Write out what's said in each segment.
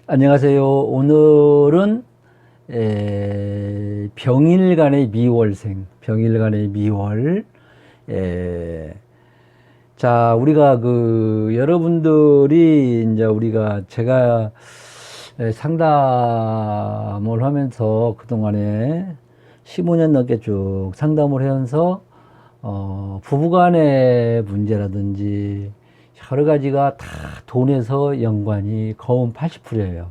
안녕하세요. 오늘은 병일간의 미월생, 병일간의 미월. 에, 자, 우리가 여러분들이 이제 제가 상담을 하면서 그동안에 15년 넘게 쭉 상담을 하면서 부부간의 문제라든지 여러 가지가 다 돈에서 연관이 거의 80%예요.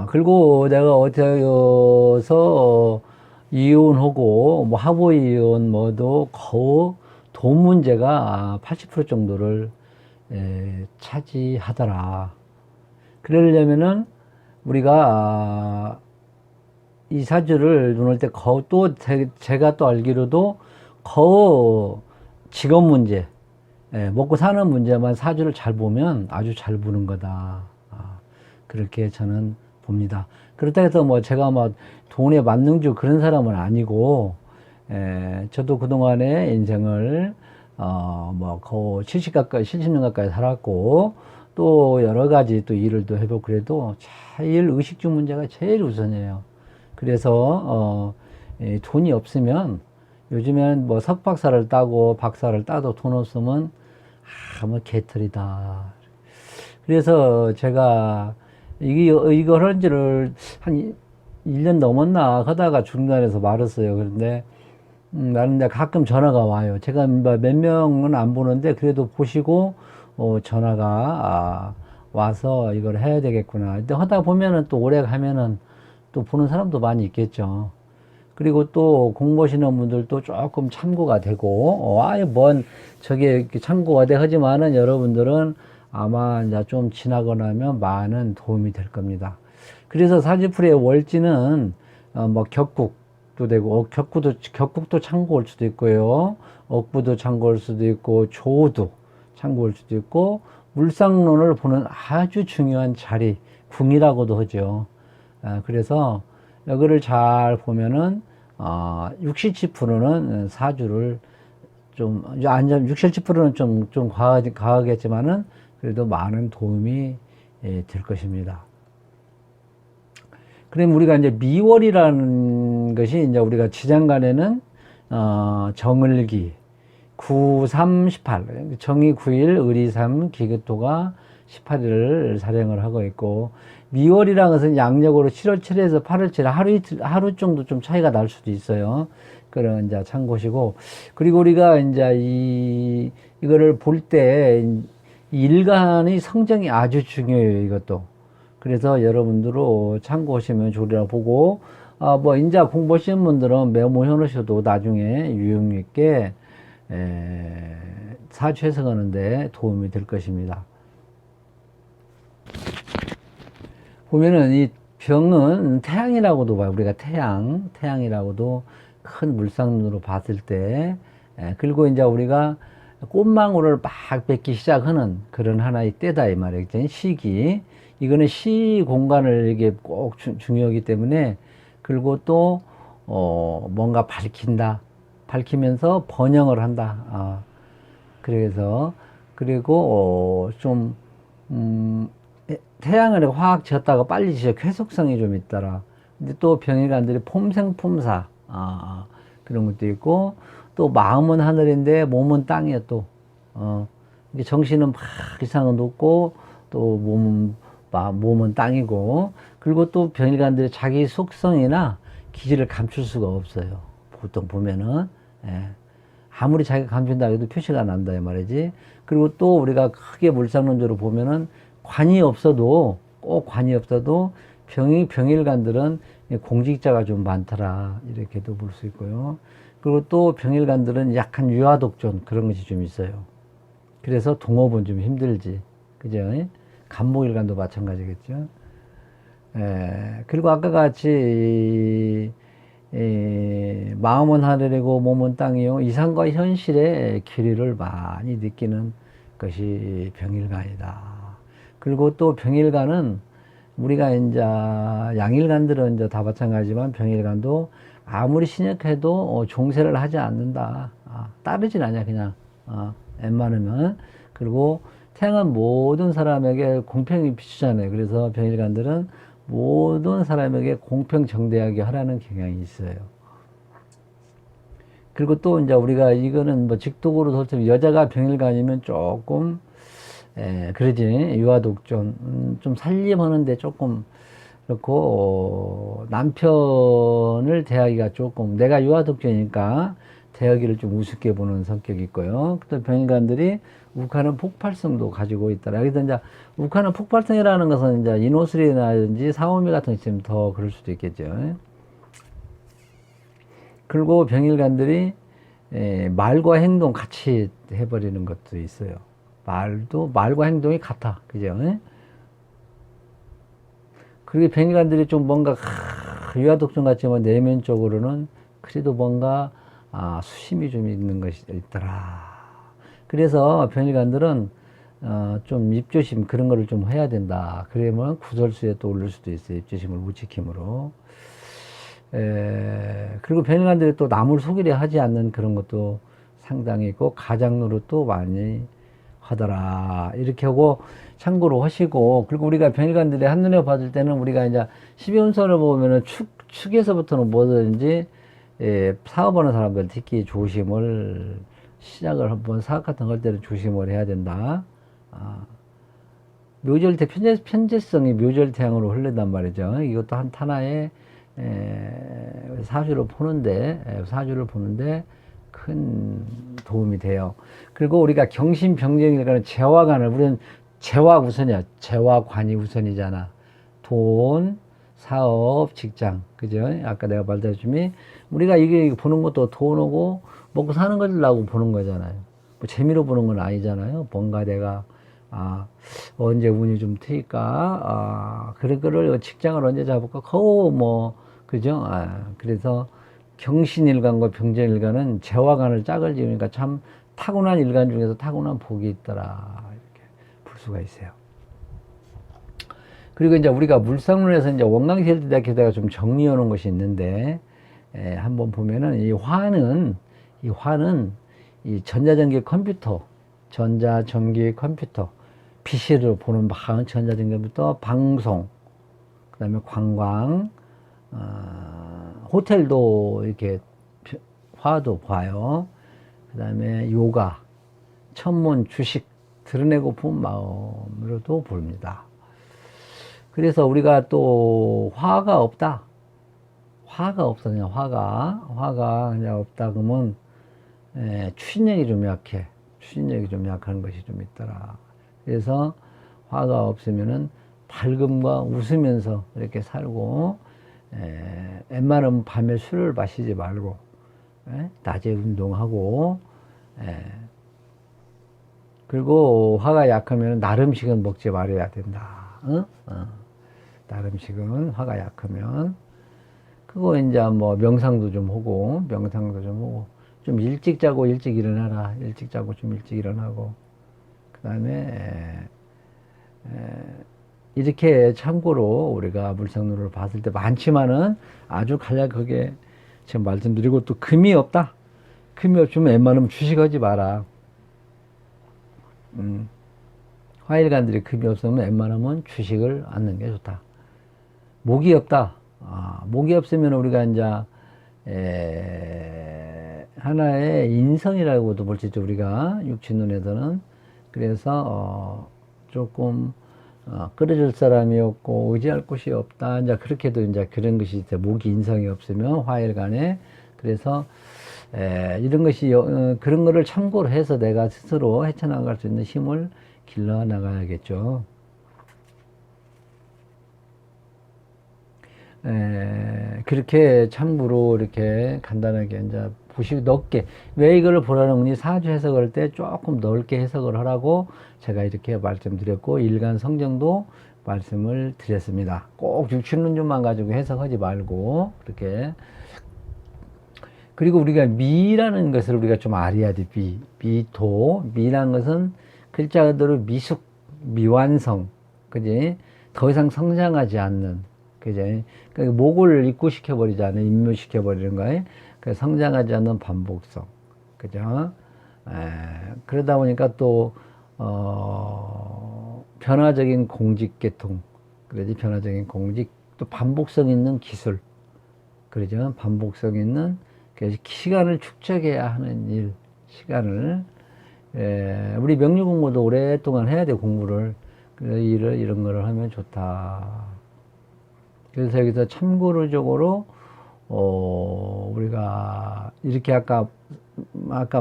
그리고 내가 어떻게 해서 이혼하고 뭐 하부 이혼 뭐도 거의 돈 문제가 80% 정도를 차지하더라. 그러려면은 우리가 이 사주를 놓을 때 거의 또 제가 또 알기로도 거의 직업 문제, 먹고 사는 문제만 사주를 잘 보면 아주 잘 보는 거다. 그렇게 저는 봅니다. 그렇다고 해서 뭐 제가 뭐 돈에 만능주 그런 사람은 아니고, 저도 그동안의 인생을, 뭐 거의 70 가까이, 70년 가까이 살았고, 또 여러 가지 또 일을 또 해보고 그래도 제일 의식주 문제가 제일 우선이에요. 그래서, 돈이 없으면 요즘엔 뭐 석박사를 따고 박사를 따도 돈 없으면, 뭐 개털이다. 그래서 제가 이걸 한 지를 한 1년 넘었나 하다가 중단해서 말았어요. 그런데 나는 이제 가끔 전화가 와요. 제가 몇 명은 안 보는데 그래도 보시고 전화가 와서 이걸 해야 되겠구나. 근데 하다 보면은 또 오래 가면은 또 보는 사람도 많이 있겠죠. 그리고 또 공부하시는 분들도 조금 참고가 되고, 아예 저게 이렇게 참고가 돼 하지만은 여러분들은 아마 이제 좀 지나고 나면 많은 도움이 될 겁니다. 그래서 사지풀이의 월지는, 뭐 격국도 되고, 격국도 참고할 수도 있고요. 억부도 참고할 수도 있고, 조도 참고할 수도 있고, 물상론을 보는 아주 중요한 자리, 궁이라고도 하죠. 그래서 여기를 잘 보면은 60, 70%는 사주를 좀, 60, 70%는 좀 과하겠지만은 그래도 많은 도움이 될 것입니다. 그럼 우리가 이제 미월이라는 것이 이제 우리가 지장간에는 정을기 9, 3, 18 정이 9일, 을이 3, 기계토가 18일을 사령을 하고 있고, 미월이라는 것은 양력으로 7월 7일에서 8월 7일 하루 정도 좀 차이가 날 수도 있어요. 그런 이제 참고시고, 그리고 우리가 이제 이거를 볼 때 일간의 성정이 아주 중요해요. 이것도. 그래서 여러분들로 참고하시면 좋으리라 보고, 뭐 인자 공부하시는 분들은 메모해 놓으셔도 나중에 유용 있게 사주 해석하는데 도움이 될 것입니다. 보면은 이 병은 태양이라고도 봐요. 우리가 태양이라고도 큰 물상으로 봤을 때, 그리고 이제 우리가 꽃망울을 막 맺기 시작하는 그런 하나의 때다 이 말이죠. 시기. 이거는 시 공간을 이게 꼭 중요하기 때문에, 그리고 또 뭔가 밝히면서 번영을 한다. 그래서 그리고 좀 태양을 확 졌다가 빨리 지어 쾌속성이 좀 있더라. 근데 또 병일간들이 폼생폼사 그런 것도 있고, 또 마음은 하늘인데 몸은 땅이야 또. 이게 정신은 막 이상은 높고 또 몸은 땅이고, 그리고 또 병일간들이 자기 속성이나 기질을 감출 수가 없어요. 보통 보면은. 예. 아무리 자기가 감춘다 해도 표시가 난다 이 말이지. 그리고 또 우리가 크게 물상론적으로 보면은 꼭 관이 없어도 병일간들은 공직자가 좀 많더라 이렇게도 볼 수 있고요. 그리고 또 병일간들은 약간 유아독존 그런 것이 좀 있어요. 그래서 동업은 좀 힘들지, 그죠? 간목일간도 마찬가지겠죠. 그리고 아까 같이 마음은 하늘이고 몸은 땅이요, 이상과 현실의 길이를 많이 느끼는 것이 병일간이다. 그리고 또 병일간은 우리가 이제 양일간들은 이제 다 마찬가지지만 병일간도 아무리 신약해도 종세를 하지 않는다. 따르진 않냐 그냥 웬만하면. 그리고 태양은 모든 사람에게 공평히 비추잖아요. 그래서 병일간들은 모든 사람에게 공평정대하게 하라는 경향이 있어요. 그리고 또 이제 우리가 이거는 뭐 직독으로 설정, 여자가 병일간이면 조금, 그러지. 유아독존, 좀 살림하는데 조금, 그렇고, 남편을 대하기가 조금, 내가 유아독존이니까 대하기를 좀 우습게 보는 성격이 있고요. 또 병일간들이 욱하는 폭발성도 가지고 있더라. 그래서 이제 욱하는 폭발성이라는 것은 이제 인호술이라든지 사오미 같은 게 있으면 더 그럴 수도 있겠죠. 그리고 병일간들이 말과 행동 같이 해버리는 것도 있어요. 말과 행동이 같아. 그죠? 그리고 병일간들이 좀 뭔가, 유아독존 같지만 내면적으로는 그래도 뭔가, 수심이 좀 있는 것이 있더라. 그래서 병일간들은, 좀 입조심 그런 거를 좀 해야 된다. 그러면 구설수에 또 오를 수도 있어요. 입조심을 못 지킴으로. 그리고 병일간들이 또 남을 속이려 하지 않는 그런 것도 상당히 있고, 가장노릇도 많이 하더라. 이렇게 하고, 참고로 하시고, 그리고 우리가 병일간들이 한눈에 봤을 때는 우리가 이제 12운선을 보면은 축에서부터는 뭐든지, 사업하는 사람들 특히 조심을, 시작을 한번 사업 같은 거 할 때는 조심을 해야 된다. 묘절태, 편재성이 묘절태양으로 흐른단 말이죠. 이것도 한 하나의 사주를 보는데 큰 도움이 돼요. 그리고 우리가 경신병정일간은 재화관을, 우리는 재화 우선이야. 재화관이 우선이잖아. 돈, 사업, 직장. 그죠? 아까 내가 말했지만 우리가 이게 보는 것도 돈 오고 먹고 사는 거라고 보는 거잖아요. 뭐 재미로 보는 건 아니잖아요. 뭔가 내가 언제 운이 좀 트일까? 그런 거를 직장을 언제 잡을까? 그죠? 그래서 경신일간과 병정일간은 재화관을 짝을 지으니까 참 타고난 일간 중에서 타고난 복이 있더라. 이렇게 볼 수가 있어요. 그리고 이제 우리가 물상론에서 이제 원광실대학교다가 좀 정리해 놓은 것이 있는데, 한번 보면은 이 화는 이 전자전기 컴퓨터, PC로 보는 전자전기 컴퓨터, 방송, 그 다음에 관광, 호텔도 이렇게 화도 봐요. 그 다음에 요가, 천문, 주식, 드러내고픈 마음으로도 봅니다. 그래서 우리가 또 화가 없다. 그냥 화가 그냥 없다. 그러면 추진력이 좀 약해. 추진력이 좀 약한 것이 좀 있더라. 그래서 화가 없으면은 밝음과 웃으면서 이렇게 살고, 웬만하면 밤에 술을 마시지 말고, 낮에 운동하고, 그리고 화가 약하면 날 음식은 먹지 말아야 된다. 날 음식은 화가 약하면. 그거 이제 뭐 명상도 좀 하고, 좀 일찍 자고 일찍 일어나라. 일찍 자고 좀 일찍 일어나고. 그 다음에, 이렇게 참고로 우리가 물상론을 봤을 때 많지만은 아주 간략하게 지금 말씀드리고, 또 금이 없다. 금이 없으면 웬만하면 주식하지 마라. 화일간들이 금이 없으면 웬만하면 주식을 않는 게 좋다. 목이 없다. 목이 없으면 우리가 이제 하나의 인성이라고도 볼 수 있죠. 우리가 육친론에서는. 그래서 조금 끌어줄 사람이 없고 의지할 곳이 없다. 이제 그렇게도 이제 그런 것이 있어요. 목이 인성이 없으면 화일간에. 그래서 이런 것이 그런 거를 참고로 해서 내가 스스로 헤쳐나갈 수 있는 힘을 길러 나가야겠죠. 그렇게 참고로 이렇게 간단하게 이제 보시고 넓게, 왜 이걸 보라는 거니, 사주 해석할 때 조금 넓게 해석을 하라고 제가 이렇게 말씀드렸고, 일간 성정도 말씀을 드렸습니다. 꼭 육신론좀만 가지고 해석하지 말고 그렇게. 그리고 우리가 미라는 것을 우리가 좀 알아야 돼. 미라는 것은 글자 그대로 미숙, 미완성, 그지? 더 이상 성장하지 않는, 그지? 그러니까 목을 입고시켜버리지 않는, 임무시켜버리는 거에, 그 성장하지 않는 반복성, 그죠? 그러다 보니까 또 변화적인 공직 계통, 그러지, 변화적인 공직, 또 반복성 있는 기술, 그러죠. 반복성 있는, 그래서 시간을 축적해야 하는 일, 시간을, 우리 명리 공부도 오랫동안 해야 돼, 공부를. 그래서 이런 거를 하면 좋다. 그래서 여기서 참고적으로, 우리가 이렇게 아까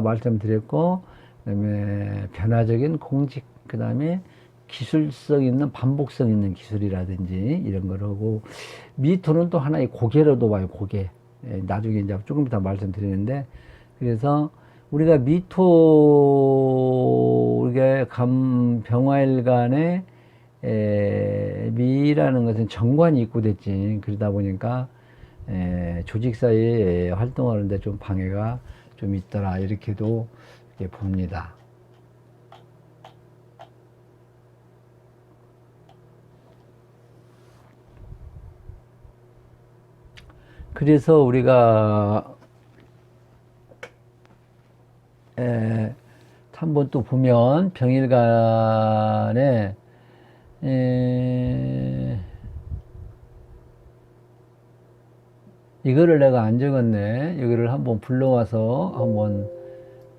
말씀드렸고, 그 다음에 변화적인 공직, 그 다음에 기술성 있는, 반복성 있는 기술이라든지 이런 걸 하고, 미토는 또 하나의 고개로도 봐요, 고개. 나중에 이제 조금 이따 말씀드리는데, 그래서 우리가 미토, 우리가 병화일간에 미라는 것은 정관이 입고됐지. 그러다 보니까 조직 사이에 활동하는데 좀 방해가 좀 있더라. 이렇게도 이렇게 봅니다. 그래서 우리가 한번 또 보면 병일간에 이거를 내가 안 적었네. 이거를 한번 불러와서 한번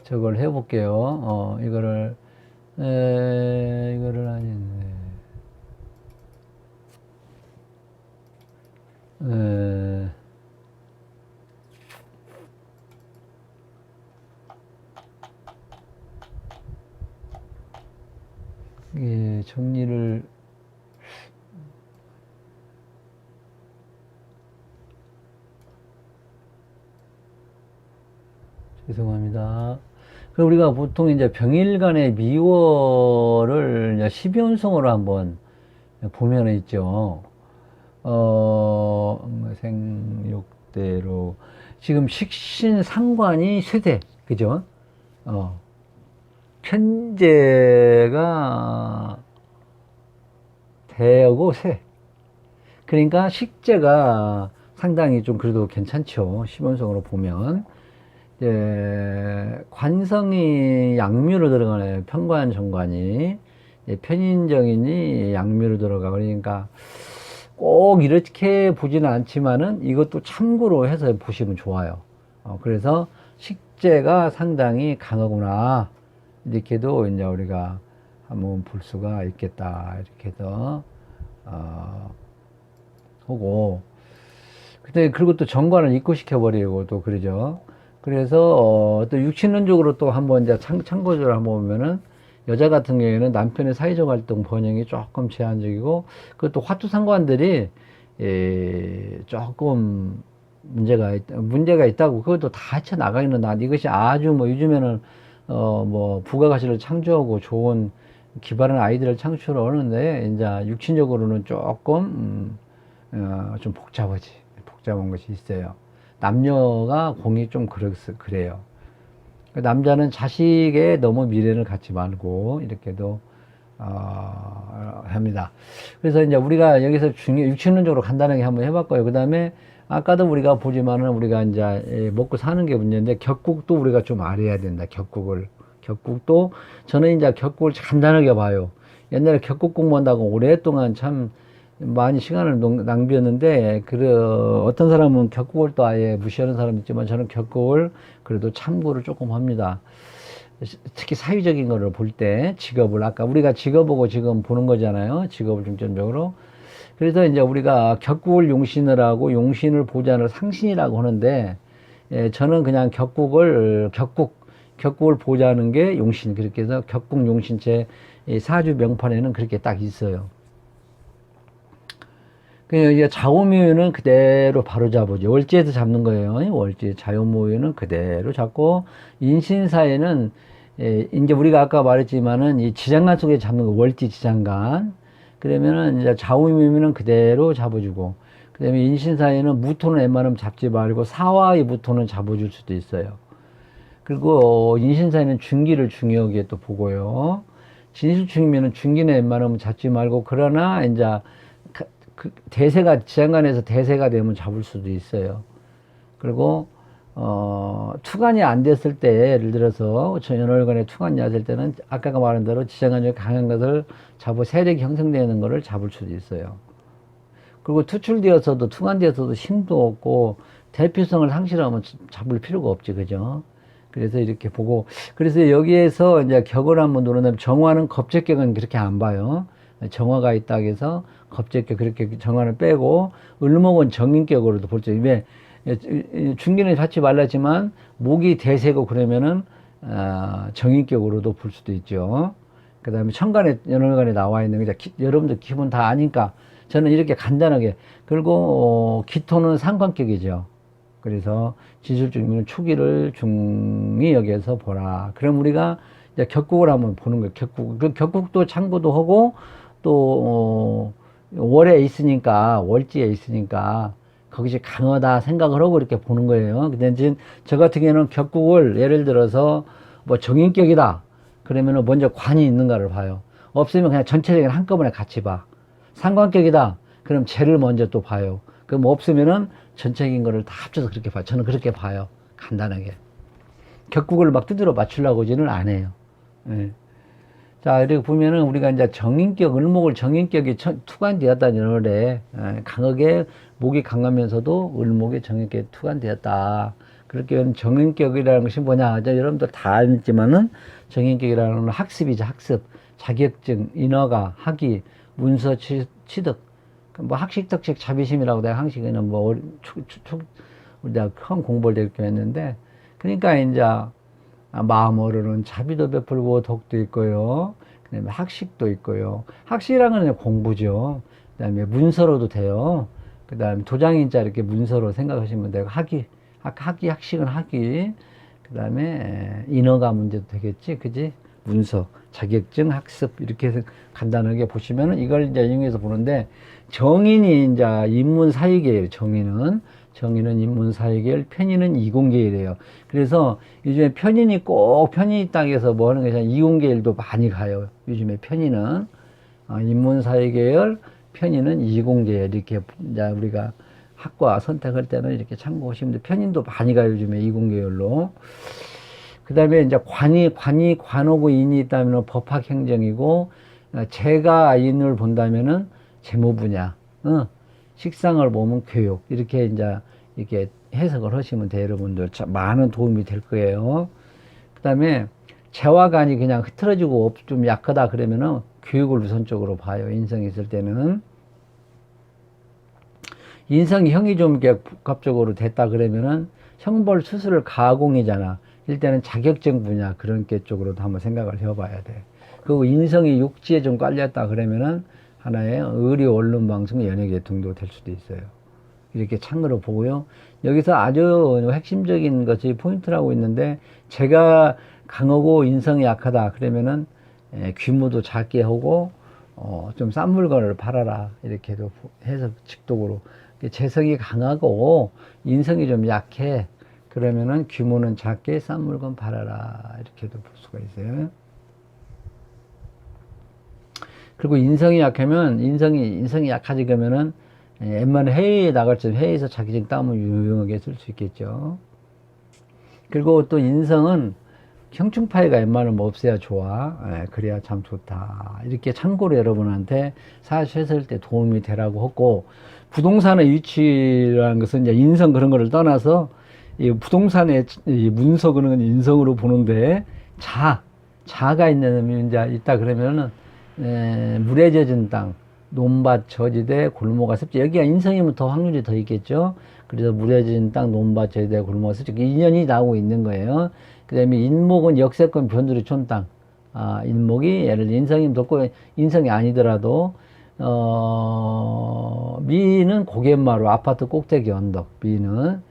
저걸 해볼게요. 이거를 안 했네. 예, 정리를 죄송합니다. 그럼 우리가 보통 이제 병일간의 미월을 12연성으로 한번 보면 있죠. 생육대로 지금 식신상관이 쇠대, 그죠? 편제가 대하고 쇠. 그러니까 식재가 상당히 좀 그래도 괜찮죠. 10연성으로 보면. 관성이 양묘로 들어가네요. 편관, 정관이. 편인정인이 양묘로 들어가. 그러니까 꼭 이렇게 보지는 않지만은 이것도 참고로 해서 보시면 좋아요. 그래서 식재가 상당히 강하구나. 이렇게도 이제 우리가 한번 볼 수가 있겠다. 이렇게 해서, 하고. 근데 그리고 또 정관을 입고시켜버리고 또 그러죠. 그래서 또 육친론적으로 또 한번 이제 참고적으로 한번 보면은 여자 같은 경우에는 남편의 사회적 활동 번영이 조금 제한적이고 그것도 화투상관들이 조금 문제가 있다고 그것도 다 헤쳐 나가기는 나 이것이 아주 뭐 요즘에는 뭐 부가가치를 창조하고 좋은 기발한 아이들을 창출하는데 이제 육친적으로는 조금 좀 복잡한 것이 있어요. 남녀가 공이 좀 그래요. 남자는 자식의 너무 미련을 갖지 말고 이렇게도 합니다. 그래서 이제 우리가 여기서 육신론적으로 간단하게 한번 해봤고요. 그 다음에 아까도 우리가 보지만은 우리가 이제 먹고 사는 게 문제인데 격국도 우리가 좀 알아야 된다. 격국도 저는 이제 격국을 간단하게 봐요. 옛날에 격국 공부한다고 오랫동안 참 많이 시간을 낭비했는데 어떤 사람은 격국을 또 아예 무시하는 사람도 있지만 저는 격국을 그래도 참고를 조금 합니다. 특히 사회적인 거를 볼 때 직업을 아까 우리가 직업보고 지금 보는 거잖아요. 직업을 중점적으로. 그래서 이제 우리가 격국을 용신을 하고 용신을 보자는 상신이라고 하는데 저는 그냥 격국을 보자는 게 용신 그렇게 해서 격국 용신 제 사주 명판에는 그렇게 딱 있어요. 그 자오묘유는 그대로 바로 잡으죠. 월지에서 잡는 거예요. 월지 자오묘유는 그대로 잡고 인신사에는 이제 우리가 아까 말했지만은 이 지장간 속에 잡는 거 월지 지장간. 그러면은 이제 자오묘유는 그대로 잡아주고 그다음에 인신사에는 무토는 웬만하면 잡지 말고 사화의 무토는 잡아줄 수도 있어요. 그리고 인신사에는 중기를 중요하게 또 보고요. 진실중이면은 중기는 웬만하면 잡지 말고 그러나 이제 대세가 지장간에서 대세가 되면 잡을 수도 있어요. 그리고 투간이 안 됐을 때, 예를 들어서 연월간에 투간이 안 될 때는 아까 말한 대로 지정간이 강한 것을 잡고 세력이 형성되는 것을 잡을 수도 있어요. 그리고 투출되어서도 투간되어서도 힘도 없고 대표성을 상실하면 잡을 필요가 없지, 그죠? 그래서 이렇게 보고, 그래서 여기에서 이제 격을 한번 누른다면 정화는 겁재격은 그렇게 안 봐요. 정화가 있다 해서 겁재격 그렇게 정화를 빼고, 을목은 정인격으로도 볼 수 있어요. 왜 중기는 받지 말랐지만 목이 대세고 그러면은 정인격으로도 볼 수도 있죠. 그 다음에 천간에 연월간에 나와 있는 게 여러분들 기본 다 아니까 저는 이렇게 간단하게. 그리고 기토는 상관격이죠. 그래서 지술중이는 축일을 중히 여기서 보라. 그럼 우리가 이제 격국을 한번 보는 거예요. 격국. 그 격국도 참고도 하고 또 월에 있으니까, 월지에 있으니까 거기서 강하다 생각을 하고 이렇게 보는 거예요. 근데 지금 저 같은 경우는 격국을 예를 들어서 뭐 정인격이다 그러면은 먼저 관이 있는가를 봐요. 없으면 그냥 전체적인 한꺼번에 같이 봐. 상관격이다 그럼 쟤를 먼저 또 봐요. 그럼 없으면은 전체적인 거를 다 합쳐서 그렇게 봐요. 저는 그렇게 봐요. 간단하게. 격국을 막 두드려 맞추려고지는 안 해요. 예. 자, 이렇게 보면은 우리가 이제 정인격, 을목을 정인격이 투관되었다는 연월에 강하게 목이 강하면서도 을목이 정인격에 투관되었다. 그렇게 정인격이라는 것이 뭐냐? 이제 여러분들 다 알지만은 정인격이라는 건 학습이죠, 학습. 자격증, 인허가, 학위, 문서 취득. 뭐 학식, 덕식, 자비심이라고 내가 항식에는 뭐 내가 큰 공부를 이렇게 했는데, 그러니까 이제 마음 어르는 자비도 베풀고 덕도 있고요. 그다음에 학식도 있고요. 학식이라는 건 공부죠. 그다음에 문서로도 돼요. 그다음에 도장인자 이렇게 문서로 생각하시면 되고 학식은 학위. 그다음에 인허가 문제도 되겠지, 그지? 문서, 자격증, 학습 이렇게 해서 간단하게 보시면은 이걸 이제 이용해서 보는데 정인이 이제 인문 사이계예요. 정인은 인문 사이계열, 편인은 이공계열이에요. 그래서 요즘에 편인이 꼭 편인이 땅에서 뭐 하는 게 아니라 이공계열도 많이 가요. 요즘에 편인은 인문 사이계열, 편인은 이공계열 이렇게 이제 우리가 학과 선택할 때는 이렇게 참고하시면 돼요. 편인도 많이 가요. 요즘에 이공계열로. 그 다음에 이제 관오고 인이 있다면 법학 행정이고, 재가 인을 본다면은 재무 분야, 식상을 보면 교육, 이렇게 이제 이렇게 해석을 하시면 돼요. 여러분들. 많은 도움이 될 거예요. 그 다음에 재와 간이 그냥 흐트러지고 좀 약하다 그러면은 교육을 우선적으로 봐요. 인성이 있을 때는. 인성이 형이 좀 이렇게 복합적으로 됐다 그러면은 형벌 수술을 가공이잖아. 일단은 자격증 분야 그런 게 쪽으로도 한번 생각을 해봐야 돼. 그리고 인성이 육지에 좀 깔렸다 그러면은 하나의 의료 언론 방송 연예 계통도 될 수도 있어요. 이렇게 창으로 보고요. 여기서 아주 핵심적인 것이 포인트라고 있는데 제가 강하고 인성이 약하다 그러면은 규모도 작게 하고 좀 싼 물건을 팔아라 이렇게도 해서 직독으로 재성이 강하고 인성이 좀 약해 그러면은 규모는 작게 싼 물건 팔아라 이렇게도 볼 수가 있어요. 그리고 인성이 약하면 인성이 약하지 그러면은 웬만한 회의에 나갈 때 회의에서 자기적 따면 유용하게 쓸 수 있겠죠. 그리고 또 인성은 형충파이가 웬만하면 없어야 좋아. 그래야 참 좋다. 이렇게 참고로 여러분한테 사실했을 때 도움이 되라고 했고, 부동산의 위치라는 것은 이제 인성 그런 거를 떠나서 이 부동산의 이 문서 그런 건 인성으로 보는데 자가 있는 이제 있다 그러면은 물에 젖은 땅, 논밭, 저지대, 골목가 습지 여기가 인성이면 더 확률이 더 있겠죠. 그래서 물에 젖은 땅, 논밭, 저지대, 골목가 습지 인연이 나오고 있는 거예요. 그 다음에 인목은 역세권 변두리 촌땅. 인목이 예를 들어 인성이 덥고 인성이 아니더라도 미는 고갯마루 아파트 꼭대기 언덕 미는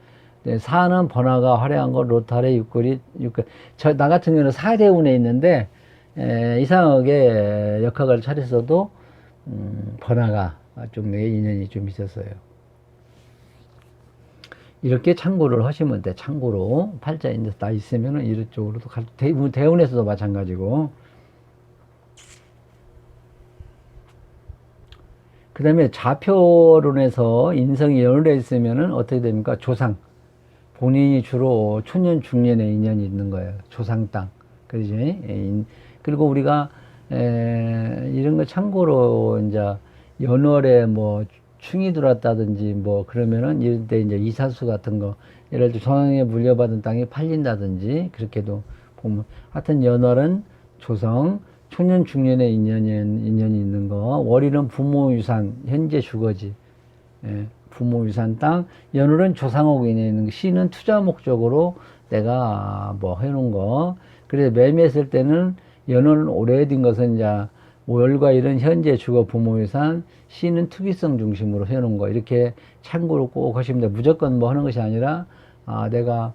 사는 번화가 화려한 거 로타리 육거리 나 같은 경우는 사대운에 있는데 이상하게 역학을 차렸어도 번화가 쪽에 인연이 좀 있었어요. 이렇게 참고를 하시면 돼. 참고로 팔자인데 다 있으면은 이쪽으로도 대운에서도 마찬가지고. 그 다음에 좌표론에서 인성이 연월에 있으면은 어떻게 됩니까? 조상. 본인이 주로 초년 중년에 인연이 있는 거예요. 조상 땅. 그러지? 그리고 우리가 이런 거 참고로 이제 연월에 뭐 충이 들어왔다든지 뭐 그러면은 이럴 때 이제 이사수 같은 거 예를 들어 조상에 물려받은 땅이 팔린다든지 그렇게도 보면 하여튼 연월은 조성 초년 중년에 인연이 있는 거 월일은 부모 유산 현재 주거지 부모 유산 땅 연월은 조상하고 인연이 있는 거 시는 투자 목적으로 내가 뭐 해놓은 거 그래서 매매했을 때는 연월은 오래된 것은 이제 월과 일은 현재 주거 부모 유산, 시는 투기성 중심으로 해놓은 거 이렇게 참고로 꼭 하시면 돼요. 무조건 뭐 하는 것이 아니라 내가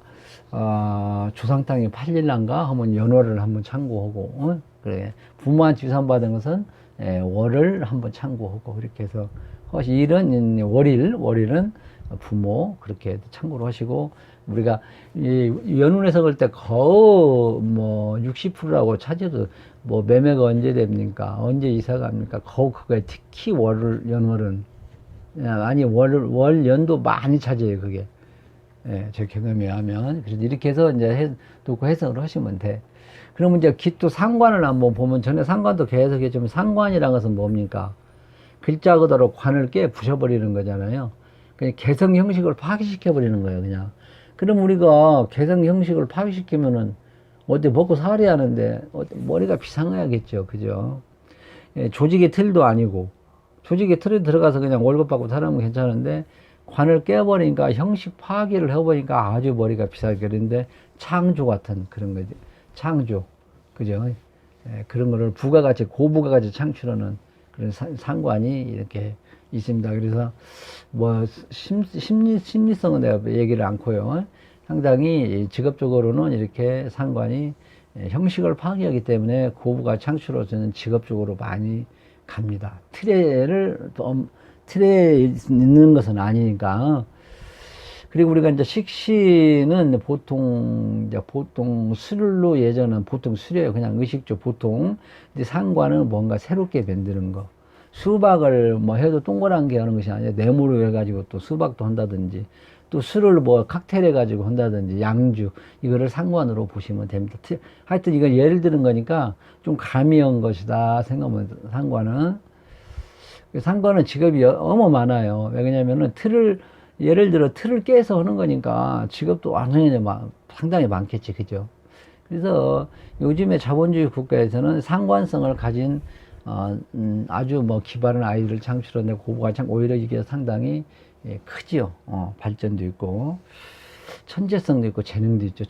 조상 땅이 팔릴란가 하면 연월을 한번 참고하고 그래 부모한테 유산 받은 것은 월을 한번 참고하고 이렇게 해서 일은 월일은 부모 그렇게 참고로 하시고 우리가 이 연운에서 볼 때 거의 뭐 60%라고 차지해도 뭐 매매가 언제 됩니까? 언제 이사 갑니까? 거의 그거에 특히 연월은 아니 월 연도 많이 차지해요 그게 제 경험에 하면 그래서 이렇게 해서 이제 놓고 해석을 하시면 돼. 그러면 이제 기토 상관을 한번 보면 전에 상관도 계속 했지만 상관이라는 것은 뭡니까? 글자 그대로 관을 깨 부셔버리는 거잖아요. 그냥 개성 형식을 파괴시켜버리는 거예요, 그냥. 그럼 우리가 개성 형식을 파괴시키면은 어디 먹고 살아야 하는데 머리가 비상해야겠죠, 그죠? 조직의 틀도 아니고 조직의 틀에 들어가서 그냥 월급 받고 살면 괜찮은데 관을 깨버리니까 형식 파괴를 해버리니까 아주 머리가 비상하게 되는데 창조 같은 그런 거지, 창조, 그죠? 그런 거를 부가가치, 고부가가치 창출하는 그런 상관이 이렇게 있습니다. 그래서 뭐 심리성은 내가 얘기를 않고요. 상당히 직업적으로는 이렇게 상관이 형식을 파괴하기 때문에 고부가 창출로서는 직업적으로 많이 갑니다. 틀에 있는 것은 아니니까. 그리고 우리가 이제 식신은 보통 술로 예전은 보통 술이에요. 그냥 의식주 보통. 근데 상관은 뭔가 새롭게 만드는 거. 수박을 뭐 해도 동그란 게 하는 것이 아니라 네모로 해가지고 또 수박도 한다든지 또 술을 뭐 칵테일 해가지고 한다든지 양주 이거를 상관으로 보시면 됩니다. 하여튼 이건 예를 드는 거니까 좀 가미한 것이다 생각하면 상관은 직업이 너무 많아요. 왜냐면은 예를 들어 틀을 깨서 하는 거니까 직업도 완전히 상당히 많겠지, 그죠? 그래서 요즘에 자본주의 국가에서는 상관성을 가진 아주 뭐 기발한 아이들을 창출하는데 고부가 참 오히려 이게 상당히 크지요. 발전도 있고 천재성도 있고 재능도 있죠.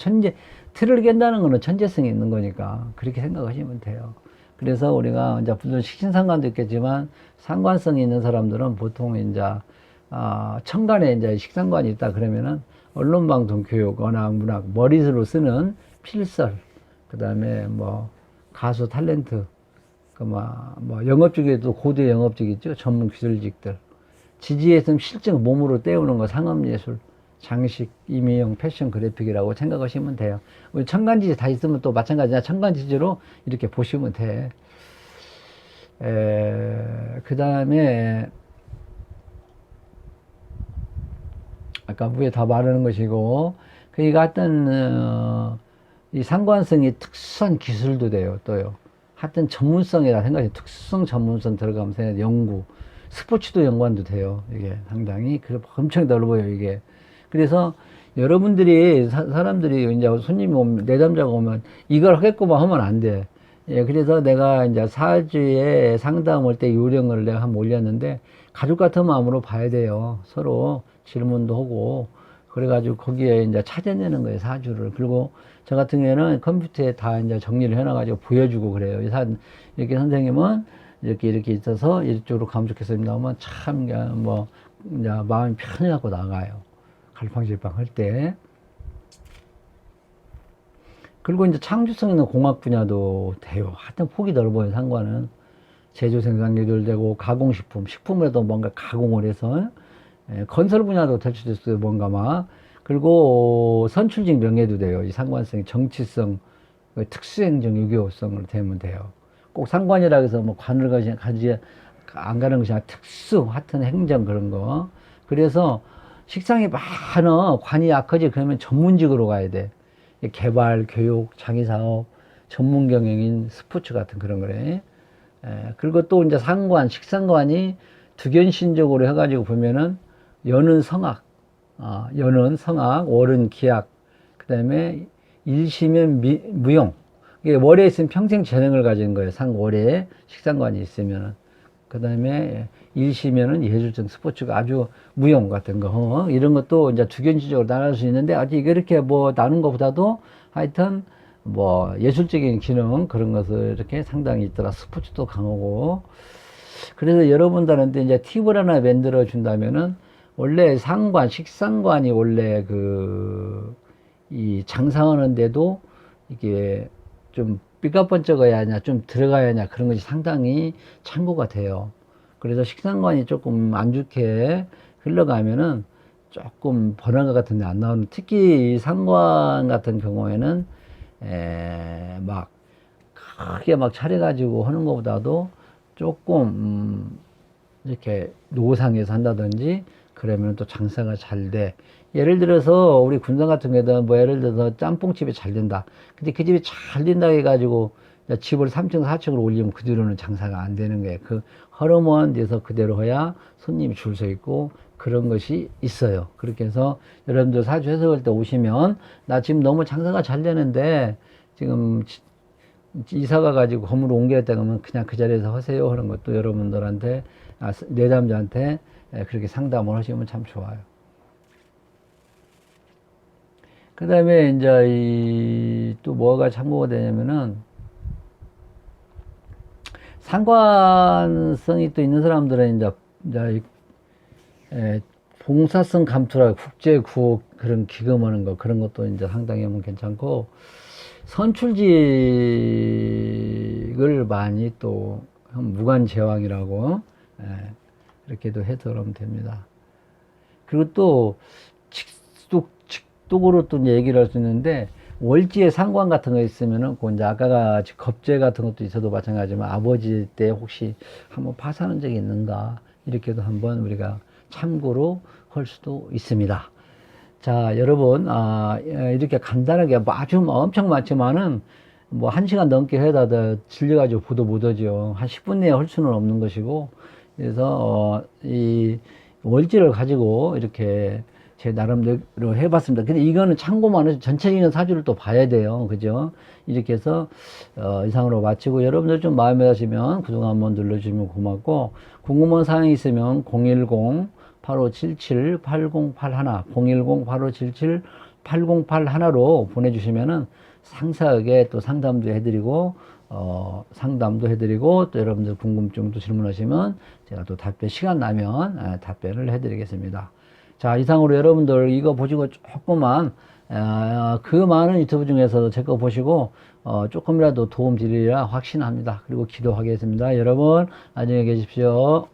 틀을 깬다는 거는 천재성이 있는 거니까 그렇게 생각하시면 돼요. 그래서 우리가 이제 물론 식신상관도 있겠지만 상관성이 있는 사람들은 보통 이제 천간에 이제 식상관이 있다 그러면은 언론방송 교육, 언학, 문학, 머리로 쓰는 필설, 그 다음에 뭐 가수 탤런트, 뭐 영업직에도 고대 영업직 있죠. 전문 기술직들. 지지에서는 실증 몸으로 때우는 거 상업예술, 장식, 임의용, 패션, 그래픽이라고 생각하시면 돼요. 우리 천간지지 다 있으면 또 마찬가지냐. 천간지지로 이렇게 보시면 돼. 그 다음에 아까 위에 다 말하는 것이고 그러니까 하여튼 이 상관성이 특수한 기술도 돼요. 또요. 하여튼 전문성이라 생각해요. 특수성 전문성 들어가면서 연구 스포츠도 연관도 돼요. 이게 상당히 엄청 넓어요. 이게 그래서 여러분들이 사람들이 이제 손님이 오면 내담자가 오면 이걸 하겠구만 하면 안 돼. 그래서 내가 이제 사주에 상담 올 때 요령을 내가 한번 올렸는데 가족 같은 마음으로 봐야 돼요. 서로 질문도 하고 그래가지고 거기에 이제 찾아내는 거예요. 사주를. 그리고 저 같은 경우에는 컴퓨터에 다 이제 정리를 해놔가지고 보여주고 그래요. 이렇게 선생님은 이렇게 있어서 이쪽으로 가면 좋겠습니다 하면 참 뭐 이제 마음이 편해갖고 나가요. 갈팡질팡 할 때. 그리고 이제 창조성 있는 공학 분야도 돼요. 하여튼 폭이 넓어요. 상관은 제조 생산 기술되고 가공식품, 식품에도 뭔가 가공을 해서 건설 분야도 될 수도 있어요. 뭔가 그리고 선출직 명예도 돼요. 이 상관성이 정치성, 특수행정, 유교성으로 되면 돼요. 꼭 상관이라 해서 뭐 관을 안 가는 것이 아니라 하여튼 행정 그런 거. 그래서 식상이 많아. 관이 약하지. 그러면 전문직으로 가야 돼. 개발, 교육, 자기사업, 전문 경영인, 스포츠 같은 그런 거래. 그리고 또 이제 상관, 식상관이 두견신적으로 해가지고 보면은 연은 성악, 연은 성악, 월은 기약, 그 다음에 일시면 무용. 이게 월에 있으면 평생 재능을 가진 거예요. 상월에 식상관이 있으면은. 그 다음에 일시면은 예술적 스포츠가 아주 무용 같은 거, 이런 것도 이제 두견지적으로 나눌 수 있는데, 아직 이렇게 뭐 나눈 것보다도 하여튼 뭐 예술적인 기능 그런 것을 이렇게 상당히 있더라. 스포츠도 강하고. 그래서 여러분들한테 이제 팁을 하나 만들어 준다면은, 원래 상관, 식상관이 원래 이 장사하는데도 이게 좀 삐까번쩍어야 하냐, 좀 들어가야 하냐, 그런 것이 상당히 참고가 돼요. 그래서 식상관이 조금 안 좋게 흘러가면은 조금 번화가 같은 데 안 나오는, 특히 이 상관 같은 경우에는 막 크게 막 차려가지고 하는 것보다도 조금 이렇게 노상에서 한다든지 그러면 또 장사가 잘 돼. 예를 들어서 우리 군산 같은 경우에는 뭐 예를 들어서 짬뽕집이 잘 된다. 근데 그 집이 잘 된다 해가지고 집을 3층, 4층으로 올리면 그 뒤로는 장사가 안 되는 거예요. 그 허름한 데서 그대로 해야 손님이 줄 서 있고 그런 것이 있어요. 그렇게 해서 여러분들 사주 해석할 때 오시면, 나 지금 너무 장사가 잘 되는데 지금 이사가 가지고 건물을 옮겨야겠다 그러면 그냥 그 자리에서 하세요 하는 것도 여러분들한테, 내담자한테 그렇게 상담을 하시면 참 좋아요. 그 다음에 이제 또 뭐가 참고가 되냐면은, 상관성이 또 있는 사람들은 이제 봉사성 감투라 국제 구호 그런 기금하는 거, 그런 것도 이제 상당히 하면 괜찮고, 선출직을 많이 또 무관제왕이라고 이렇게도 해석하면 됩니다. 그리고 또 직독으로 또 얘기를 할 수 있는데, 월지에 상관 같은 거 있으면은, 그 이제 아까가 겁재 같은 것도 있어도 마찬가지지만, 아버지 때 혹시 한번 파산한 적이 있는가, 이렇게도 한번 우리가 참고로 할 수도 있습니다. 자, 여러분, 이렇게 간단하게, 뭐 아주 엄청 많지만은, 뭐 1시간 넘게 해다 질려가지고 보도 못하죠. 한 10분 내에 할 수는 없는 것이고, 그래서, 이 월지를 가지고 이렇게 제 나름대로 해봤습니다. 근데 이거는 참고만 해서 전체적인 사주를 또 봐야 돼요. 그죠? 이렇게 해서, 이상으로 마치고, 여러분들 좀 마음에 드시면 구독 한번 눌러주시면 고맙고, 궁금한 사항이 있으면 010-8577-8081, 010-8577-8081로 보내주시면은 상세하게 또 상담도 해드리고, 또 여러분들 궁금증도 질문하시면 제가 또 시간 나면 답변을 해드리겠습니다. 자, 이상으로 여러분들 이거 보시고 조금만, 그 많은 유튜브 중에서도 제 거 보시고, 조금이라도 도움 드리리라 확신합니다. 그리고 기도하겠습니다. 여러분, 안녕히 계십시오.